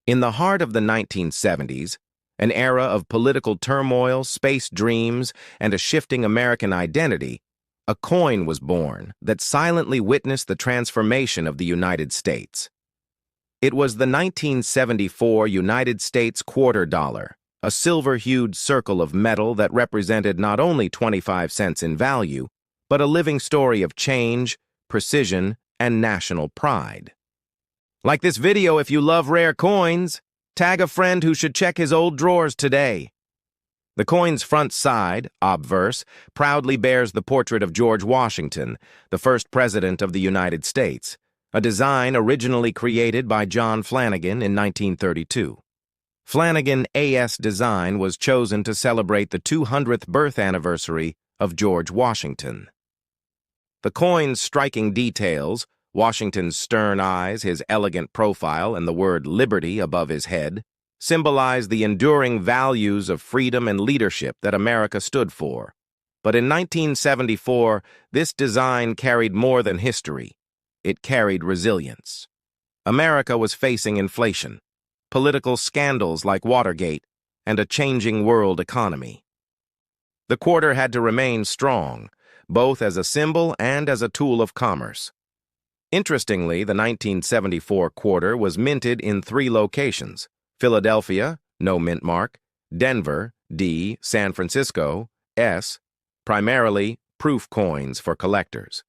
In the heart of the 1970s, an era of political turmoil, space dreams, and a shifting American identity, a coin was born that silently witnessed the transformation of the United States. It was the 1974 United States quarter dollar, a silver-hued circle of metal that represented not only 25 cents in value, but a living story of change, precision, and national pride. Like this video if you love rare coins. Tag a friend who should check his old drawers today. The coin's front side, obverse, proudly bears the portrait of George Washington, the first president of the United States, a design originally created by John Flanagan in 1932. Flanagan A.S. design was chosen to celebrate the 200th birth anniversary of George Washington. The coin's striking details, Washington's stern eyes, his elegant profile, and the word liberty above his head, symbolize the enduring values of freedom and leadership that America stood for. But in 1974, this design carried more than history. It carried resilience. America was facing inflation, political scandals like Watergate, and a changing world economy. The quarter had to remain strong, both as a symbol and as a tool of commerce. Interestingly, the 1974 quarter was minted in 3 locations: Philadelphia, no mint mark; Denver, D; San Francisco, S, primarily proof coins for collectors.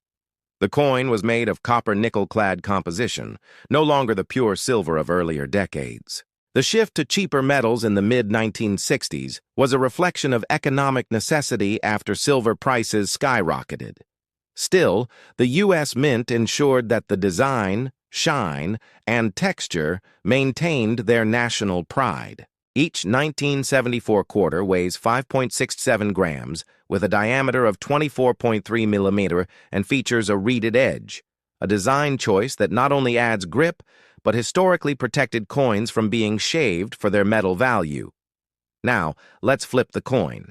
The coin was made of copper-nickel-clad composition, no longer the pure silver of earlier decades. The shift to cheaper metals in the mid-1960s was a reflection of economic necessity after silver prices skyrocketed. Still, the U.S. Mint ensured that the design, shine, and texture maintained their national pride. Each 1974 quarter weighs 5.67 grams with a diameter of 24.3 millimeter and features a reeded edge, a design choice that not only adds grip but historically protected coins from being shaved for their metal value. Now, let's flip the coin.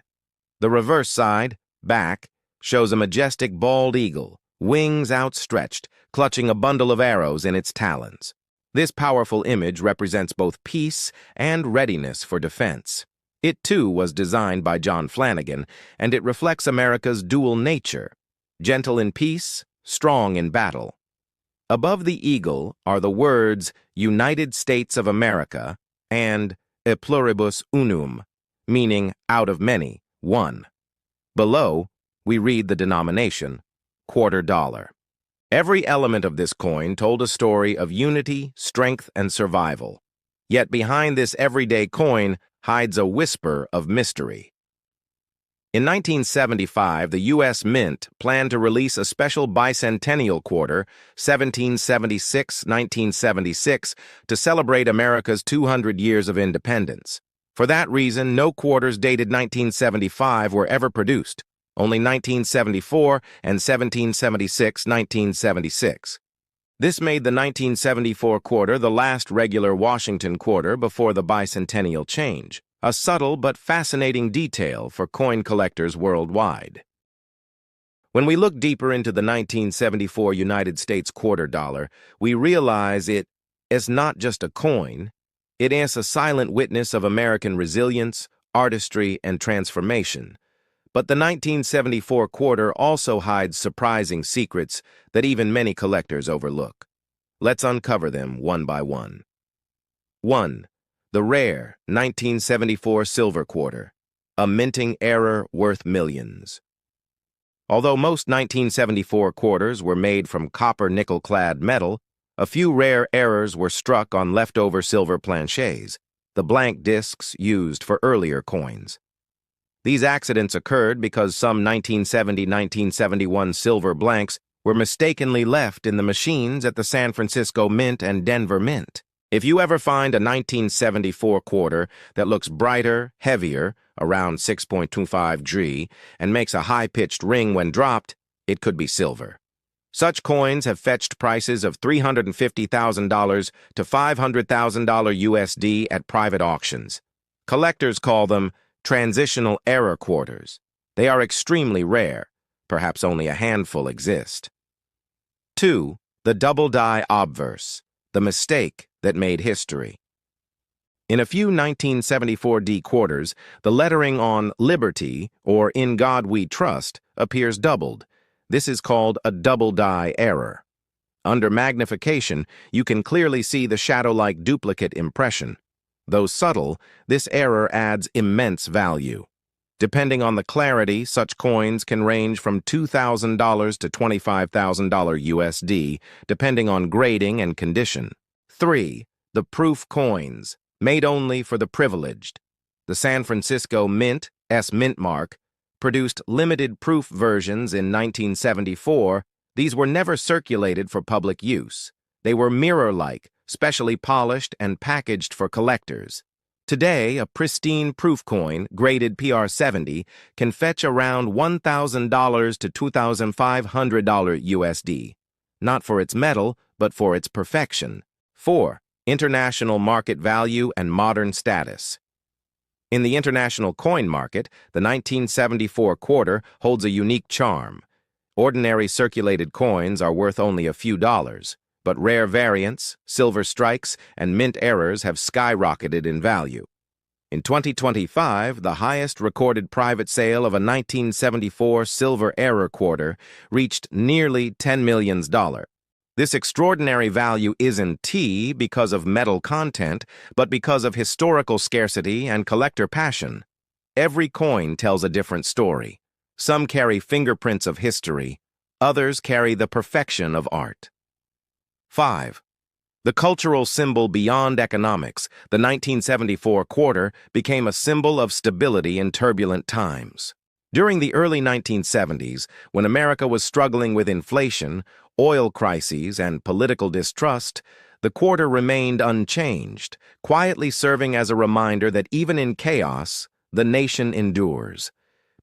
The reverse side, back, shows a majestic bald eagle, wings outstretched, clutching a bundle of arrows in its talons. This powerful image represents both peace and readiness for defense. It, too, was designed by John Flanagan, and it reflects America's dual nature, gentle in peace, strong in battle. Above the eagle are the words United States of America and E pluribus unum, meaning out of many, one. Below, we read the denomination, quarter dollar. Every element of this coin told a story of unity, strength, and survival. Yet behind this everyday coin hides a whisper of mystery. In 1975, the U.S. Mint planned to release a special bicentennial quarter, 1776-1976, to celebrate America's 200 years of independence. For that reason, no quarters dated 1975 were ever produced. Only 1974 and 1776-1976. This made the 1974 quarter the last regular Washington quarter before the bicentennial change, a subtle but fascinating detail for coin collectors worldwide. When we look deeper into the 1974 United States quarter dollar, we realize it is not just a coin, it is a silent witness of American resilience, artistry, and transformation. But the 1974 quarter also hides surprising secrets that even many collectors overlook. Let's uncover them one by one. 1. The rare 1974 silver quarter, a minting error worth millions. Although most 1974 quarters were made from copper-nickel-clad metal, a few rare errors were struck on leftover silver planchets, the blank discs used for earlier coins. These accidents occurred because some 1970-1971 silver blanks were mistakenly left in the machines at the San Francisco Mint and Denver Mint. If you ever find a 1974 quarter that looks brighter, heavier, around 6.25 G, and makes a high-pitched ring when dropped, it could be silver. Such coins have fetched prices of $350,000 to $500,000 USD at private auctions. Collectors call them transitional error quarters. They are extremely rare. Perhaps only a handful exist. 2. The double die obverse, the mistake that made history. In a few 1974 D quarters, the lettering on Liberty, or In God We Trust, appears doubled. This is called a double die error. Under magnification, you can clearly see the shadow-like duplicate impression. Though subtle, this error adds immense value. Depending on the clarity, such coins can range from $2,000 to $25,000 USD, depending on grading and condition. 3. The proof coins, made only for the privileged. The San Francisco Mint, Mint mark, produced limited proof versions in 1974. These were never circulated for public use. They were mirror-like, specially polished and packaged for collectors. Today, a pristine proof coin, graded PR70, can fetch around $1,000 to $2,500 USD. Not for its metal, but for its perfection. 4. International market value and modern status. In the international coin market, the 1974 quarter holds a unique charm. Ordinary circulated coins are worth only a few dollars, but rare variants, silver strikes, and mint errors have skyrocketed in value. In 2025, the highest recorded private sale of a 1974 silver error quarter reached nearly $10 million. This extraordinary value isn't because of metal content, but because of historical scarcity and collector passion. Every coin tells a different story. Some carry fingerprints of history, others carry the perfection of art. 5. The cultural symbol beyond economics, the 1974 quarter became a symbol of stability in turbulent times. During the early 1970s, when America was struggling with inflation, oil crises, and political distrust, the quarter remained unchanged, quietly serving as a reminder that even in chaos, the nation endures.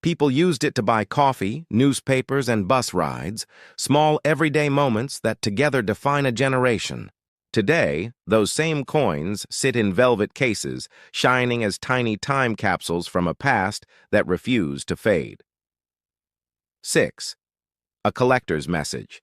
People used it to buy coffee, newspapers, and bus rides, small everyday moments that together define a generation. Today, those same coins sit in velvet cases, shining as tiny time capsules from a past that refused to fade. 6. A collector's message.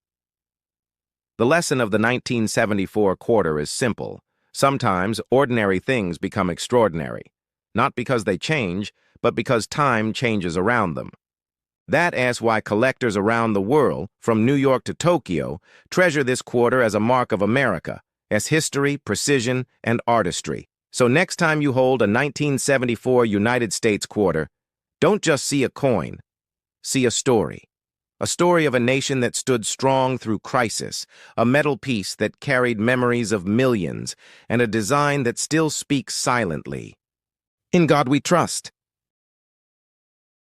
The lesson of the 1974 quarter is simple. Sometimes ordinary things become extraordinary, not because they change, but because time changes around them. That is why collectors around the world, from New York to Tokyo, treasure this quarter as a mark of America, as history, precision, and artistry. So next time you hold a 1974 United States quarter, don't just see a coin, see a story. A story of a nation that stood strong through crisis, a metal piece that carried memories of millions, and a design that still speaks silently. In God we trust.